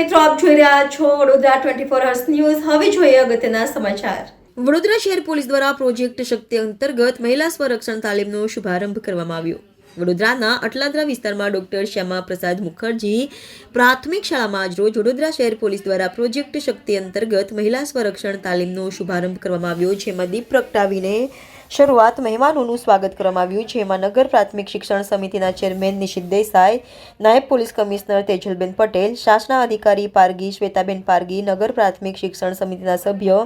મિત્રો, આપ જોઈ રહ્યા છો વડોદરા 24 અવર્સ ન્યૂઝ। હવે જોઈએ અગત્યના સમાચાર। વડોદરા શહેર પોલીસ દ્વારા પ્રોજેક્ટ શક્તિ અંતર્ગત મહિલા સ્વરક્ષણ તાલીમનો શુભારંભ કરવામાં આવ્યો। વડોદરાના અટલાદરા વિસ્તારમાં ડોક્ટર શ્યામા પ્રસાદ મુખર્જી પ્રાથમિક શાળામાં આજરોજ વડોદરા શહેર પોલીસ દ્વારા પ્રોજેક્ટ શક્તિ અંતર્ગત મહિલા સ્વરક્ષણ તાલીમનો શુભારંભ કરવામાં આવ્યો, જેમાં દીપ પ્રગટાવીને શરૂઆત મહેમાનોનું સ્વાગત કરવામાં આવ્યું, જેમાં નગર પ્રાથમિક શિક્ષણ સમિતિના ચેરમેન નિશિત દેસાઈ, નાયબ પોલીસ કમિશનર તેજલબેન પટેલ, શાસના અધિકારી પારગી શ્વેતાબેન પારગી, નગર પ્રાથમિક શિક્ષણ સમિતિના સભ્ય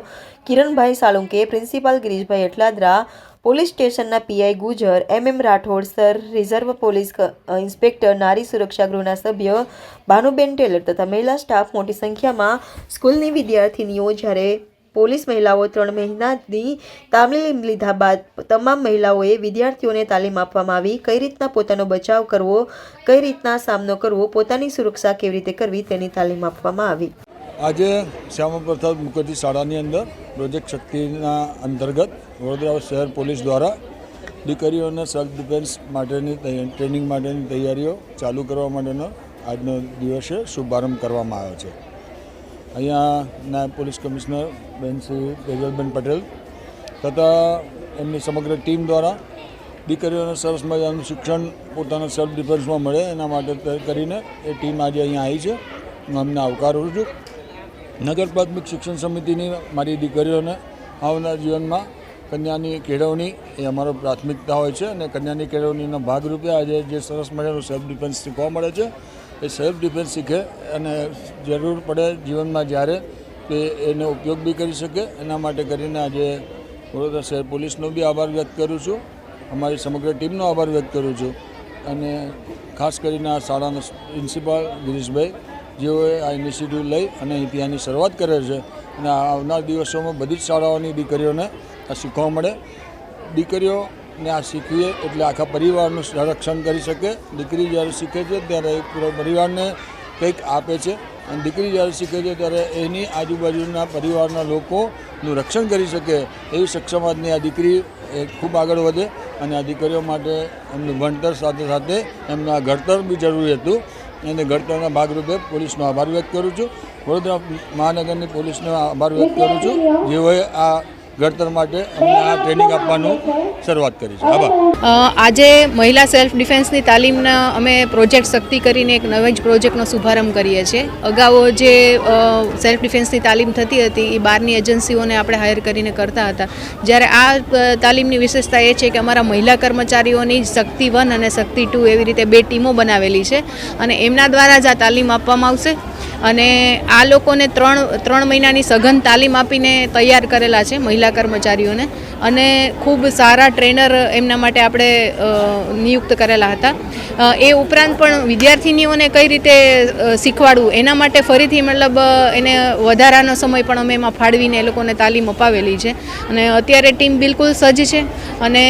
કિરણભાઈ સાળુંકે, પ્રિન્સિપાલ ગિરીશભાઈ અટલાદરા, પોલીસ સ્ટેશનના PI Gujar, MM Rathod sir, reserve police inspector, નારી સુરક્ષા ગૃહના સભ્ય ભાનુબેન ટેલર તથા મહિલા સ્ટાફ મોટી સંખ્યામાં સ્કૂલની વિદ્યાર્થીનીઓ, જ્યારે પોલીસ મહિલાઓ 3 મહિનાની તાલીમ લીધા બાદ તમામ મહિલાઓએ વિદ્યાર્થીઓને તાલીમ આપવામાં આવી, કઈ રીતના પોતાનો બચાવ કરવો, કઈ રીતના સામનો કરવો, પોતાની સુરક્ષા કેવી રીતે કરવી તેની તાલીમ આપવામાં આવી। આજે શ્યામા પ્રસાદ મુખર્જી શાળાની અંદર પ્રોજેક્ટ શક્તિના અંતર્ગત વડોદરા શહેર પોલીસ દ્વારા દીકરીઓને સેલ્ફ ડિફેન્સ માટેની ટ્રેનિંગ માટેની તૈયારીઓ ચાલુ કરવા માટેનો આજનો દિવસે શુભારંભ કરવામાં આવ્યો છે। અહીંયા નાયબ પોલીસ કમિશનર બેન શ્રી તેજલબેન પટેલ તથા એમની સમગ્ર ટીમ દ્વારા દીકરીઓને સરસ મજાનું શિક્ષણ પોતાના સેલ્ફ ડિફેન્સમાં મળે એના માટે કરીને એ ટીમ આજે અહીંયા આવી છે। હું અમને આવકારું છું। નગર પ્રાથમિક શિક્ષણ સમિતિની મારી દીકરીઓને આવનાર જીવનમાં કન્યાની કેળવણી એ અમારો પ્રાથમિકતા હોય છે અને કન્યાની કેળવણીના ભાગરૂપે આજે જે સરસ મજાનું સેલ્ફ ડિફેન્સ શીખવા મળે છે, એ સેલ્ફ ડિફેન્સ શીખે અને જરૂર પડે જીવનમાં જ્યારે તે એનો ઉપયોગ બી કરી શકે, એના માટે કરીને આજે વડોદરા શહેર પોલીસનો બી આભાર વ્યક્ત કરું છું, અમારી સમગ્ર ટીમનો આભાર વ્યક્ત કરું છું અને ખાસ કરીને આ શાળાના પ્રિન્સિપાલ ગિરીશભાઈ, જેઓએ આ ઇનિશિયેટિવ લઈ અને અહીંથી આની શરૂઆત કરે છે અને આવનાર દિવસોમાં બધી જ શાળાઓની દીકરીઓને આ શીખવા મળે। દીકરીઓને આ શીખવીએ એટલે આખા પરિવારનું સંરક્ષણ કરી શકે। દીકરી જ્યારે શીખે છે ત્યારે પૂરા પરિવારને કંઈક આપે છે અને દીકરી જ્યારે શીખે છે ત્યારે એની આજુબાજુના પરિવારના લોકોનું રક્ષણ કરી શકે એવી સક્ષમાતની આ દીકરી એ ખૂબ આગળ વધે અને આ દીકરીઓ માટે એમનું ભણતર સાથે સાથે એમના ઘડતર બી જરૂરી હતું અને ઘડતરના ભાગરૂપે પોલીસનો આભાર વ્યક્ત કરું છું। વડોદરા મહાનગરની પોલીસનો આભાર વ્યક્ત કરું છું, જેઓએ આ ઘડતર માટે અમને આ ટ્રેનિંગ આપવાનું શરૂઆત કરી છે। આભાર। આજે મહિલા સેલ્ફ ડિફેન્સની તાલીમના અમે પ્રોજેક્ટ શક્તિ કરીને એક નવા જ પ્રોજેક્ટનો શુભારંભ કરીએ છીએ। અગાઉ જે સેલ્ફ ડિફેન્સની તાલીમ થતી હતી એ બહારની એજન્સીઓને આપણે હાયર કરીને કરતા હતા, જ્યારે આ તાલીમની વિશેષતા એ છે કે અમારા મહિલા કર્મચારીઓની શક્તિ 1 અને શક્તિ 2 એવી રીતે 2 ટીમો બનાવેલી છે અને એમના દ્વારા જ આ તાલીમ આપવામાં આવશે અને આ લોકોને 3 મહિનાની સઘન તાલીમ આપીને તૈયાર કરેલા છે મહિલા કર્મચારીઓને અને ખૂબ સારા ટ્રેનર એમના માટે આપણે નિયુક્ત કરેલા હતા। એ ઉપરાંત પણ વિદ્યાર્થીનીઓને કઈ રીતે શીખવાડવું એના માટે ફરીથી મતલબ એને વધારાનો સમય પણ અમે એમાં ફાળવીને એ લોકોને તાલીમ અપાવેલી છે અને અત્યારે ટીમ બિલકુલ સજ્જ છે અને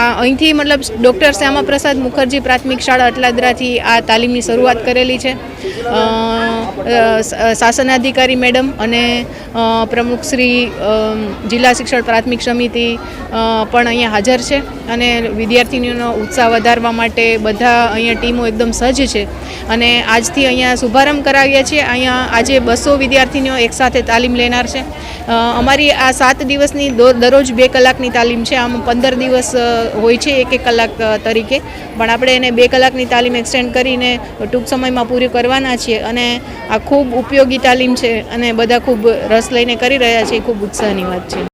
અહીંથી મતલબ ડૉક્ટર શ્યામા પ્રસાદ મુખર્જી પ્રાથમિક શાળા અટલાદરાથી આ તાલીમની શરૂઆત કરેલી છે। શાસનાધિકારી મેડમ અને પ્રમુખ શ્રી જિલ્લા શિક્ષણ પ્રાથમિક સમિતિ પણ અહીંયા હાજર છે અને વિદ્યાર્થીનીઓનો ઉત્સાહ વધારવા માટે બધા અહીંયા ટીમો એકદમ સજ્જ છે અને આજથી અહીંયા શુભારંભ કરાવીએ છીએ। અહીંયા આજે 200 વિદ્યાર્થીનીઓ એકસાથે તાલીમ લેનાર છે। અમારી આ 7 દિવસની દરરોજ 2 કલાકની તાલીમ છે, આમ 15 દિવસ હોય છે 1-1 કલાક તરીકે, પણ આપણે એને 2 કલાકની તાલીમ એક્સટેન્ડ કરીને ટૂંક સમયમાં પૂરી કરવાના છીએ અને આ ખૂબ ઉપયોગી તાલીમ છે અને બધા ખૂબ રસ લઈને કરી રહ્યા છે, એ ખૂબ ઉત્સાહની વાત છે।